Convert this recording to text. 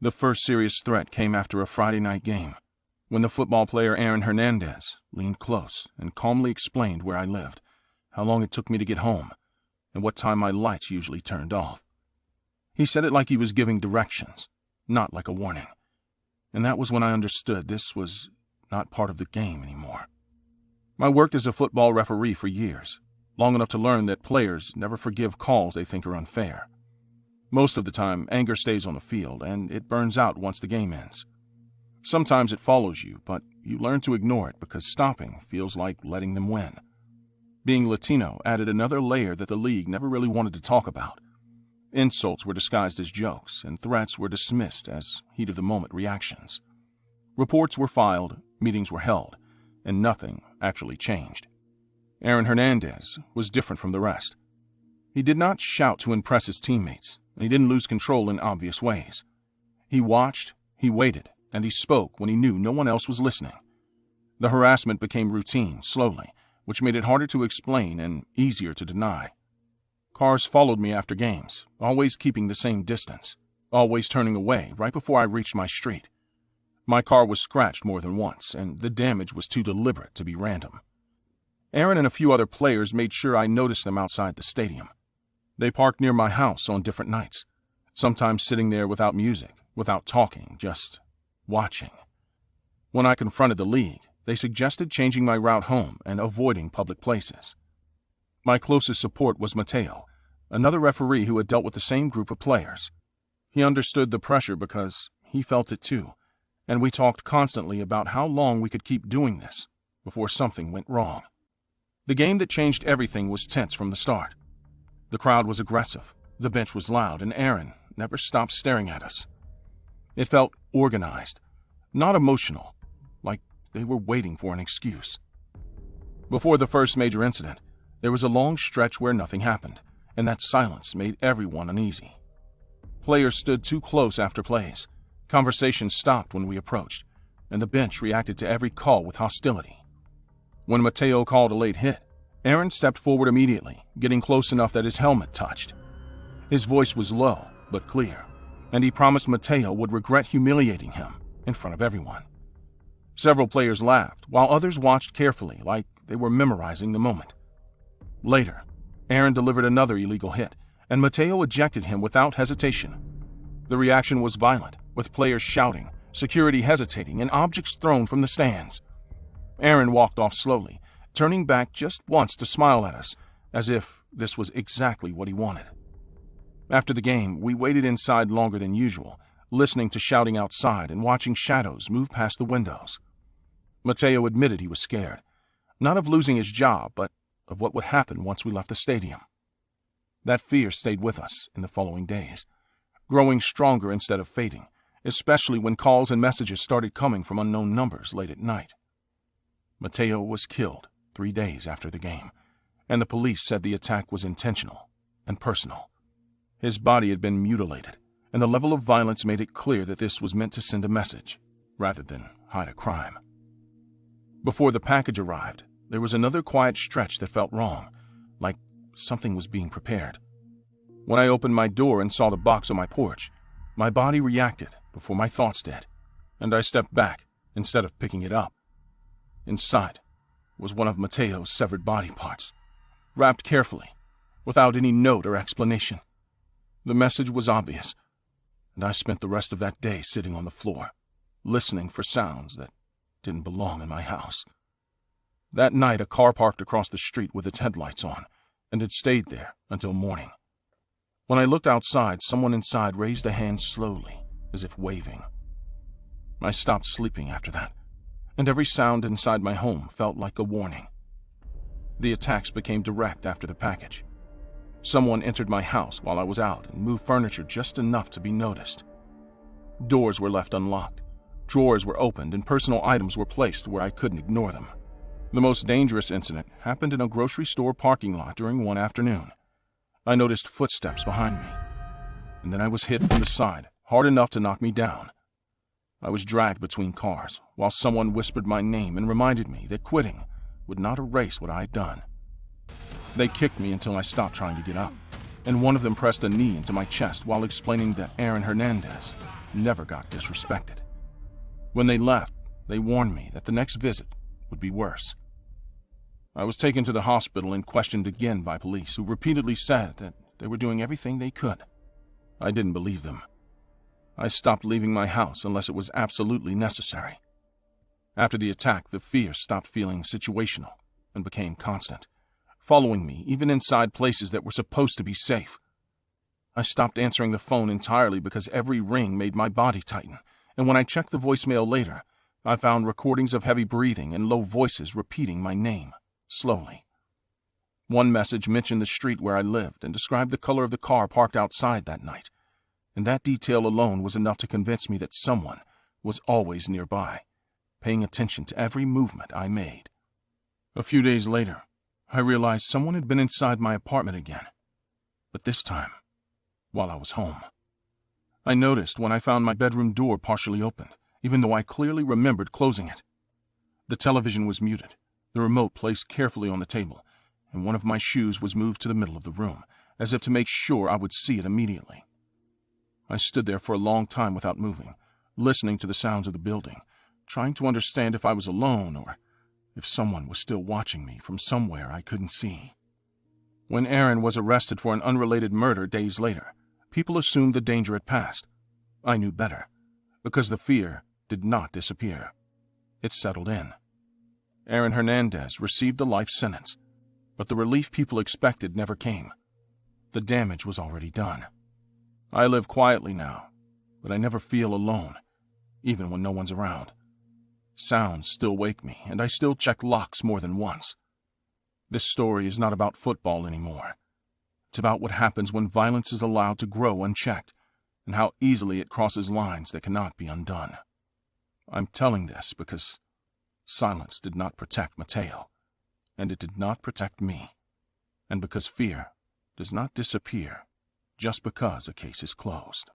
The first serious threat came after a Friday night game, when the football player Aaron Hernandez leaned close and calmly explained where I lived, how long it took me to get home, and what time my lights usually turned off. He said it like he was giving directions, not like a warning. And that was when I understood this was not part of the game anymore. I worked as a football referee for years, long enough to learn that players never forgive calls they think are unfair. Most of the time, anger stays on the field, and it burns out once the game ends. Sometimes it follows you, but you learn to ignore it because stopping feels like letting them win. Being Latino added another layer that the league never really wanted to talk about. Insults were disguised as jokes, and threats were dismissed as heat-of-the-moment reactions. Reports were filed, meetings were held, and nothing actually changed. Aaron Hernandez was different from the rest. He did not shout to impress his teammates, and he didn't lose control in obvious ways. He watched, he waited, and he spoke when he knew no one else was listening. The harassment became routine, slowly, which made it harder to explain and easier to deny. Cars followed me after games, always keeping the same distance, always turning away right before I reached my street. My car was scratched more than once, and the damage was too deliberate to be random. Aaron and a few other players made sure I noticed them outside the stadium. They parked near my house on different nights, sometimes sitting there without music, without talking, just watching. When I confronted the league, they suggested changing my route home and avoiding public places. My closest support was Mateo, another referee who had dealt with the same group of players. He understood the pressure because he felt it too, and we talked constantly about how long we could keep doing this before something went wrong. The game that changed everything was tense from the start. The crowd was aggressive, the bench was loud, and Aaron never stopped staring at us. It felt organized, not emotional, like they were waiting for an excuse. Before the first major incident, there was a long stretch where nothing happened, and that silence made everyone uneasy. Players stood too close after plays. Conversations stopped when we approached, and the bench reacted to every call with hostility. When Mateo called a late hit, Aaron stepped forward immediately, getting close enough that his helmet touched. His voice was low but clear, and he promised Mateo would regret humiliating him in front of everyone. Several players laughed, while others watched carefully like they were memorizing the moment. Later, Aaron delivered another illegal hit, and Mateo ejected him without hesitation. The reaction was violent, with players shouting, security hesitating, and objects thrown from the stands. Aaron walked off slowly, turning back just once to smile at us, as if this was exactly what he wanted. After the game, we waited inside longer than usual, listening to shouting outside and watching shadows move past the windows. Mateo admitted he was scared, not of losing his job, but of what would happen once we left the stadium. That fear stayed with us in the following days, growing stronger instead of fading, especially when calls and messages started coming from unknown numbers late at night. Mateo was killed 3 days after the game, and the police said the attack was intentional and personal. His body had been mutilated, and the level of violence made it clear that this was meant to send a message, rather than hide a crime. Before the package arrived, there was another quiet stretch that felt wrong, like something was being prepared. When I opened my door and saw the box on my porch, my body reacted before my thoughts did, and I stepped back instead of picking it up. Inside was one of Mateo's severed body parts, wrapped carefully, without any note or explanation. The message was obvious, and I spent the rest of that day sitting on the floor, listening for sounds that didn't belong in my house. That night, a car parked across the street with its headlights on, and it stayed there until morning. When I looked outside, someone inside raised a hand slowly, as if waving. I stopped sleeping after that, and every sound inside my home felt like a warning. The attacks became direct after the package. Someone entered my house while I was out and moved furniture just enough to be noticed. Doors were left unlocked, drawers were opened, and personal items were placed where I couldn't ignore them. The most dangerous incident happened in a grocery store parking lot during one afternoon. I noticed footsteps behind me, and then I was hit from the side, hard enough to knock me down. I was dragged between cars, while someone whispered my name and reminded me that quitting would not erase what I had done. They kicked me until I stopped trying to get up, and one of them pressed a knee into my chest while explaining that Aaron Hernandez never got disrespected. When they left, they warned me that the next visit would be worse. I was taken to the hospital and questioned again by police, who repeatedly said that they were doing everything they could. I didn't believe them. I stopped leaving my house unless it was absolutely necessary. After the attack, the fear stopped feeling situational and became constant, following me even inside places that were supposed to be safe. I stopped answering the phone entirely because every ring made my body tighten, and when I checked the voicemail later, I found recordings of heavy breathing and low voices repeating my name, slowly. One message mentioned the street where I lived and described the color of the car parked outside that night, and that detail alone was enough to convince me that someone was always nearby, paying attention to every movement I made. A few days later, I realized someone had been inside my apartment again, but this time, while I was home. I noticed when I found my bedroom door partially open, even though I clearly remembered closing it. The television was muted, the remote placed carefully on the table, and one of my shoes was moved to the middle of the room, as if to make sure I would see it immediately. I stood there for a long time without moving, listening to the sounds of the building, trying to understand if I was alone or if someone was still watching me from somewhere I couldn't see. When Aaron was arrested for an unrelated murder days later, people assumed the danger had passed. I knew better, because the fear did not disappear. It settled in. Aaron Hernandez received a life sentence, but the relief people expected never came. The damage was already done. I live quietly now, but I never feel alone, even when no one's around. Sounds still wake me, and I still check locks more than once. This story is not about football anymore. It's about what happens when violence is allowed to grow unchecked, and how easily it crosses lines that cannot be undone. I'm telling this because silence did not protect Mateo, and it did not protect me, and because fear does not disappear just because a case is closed.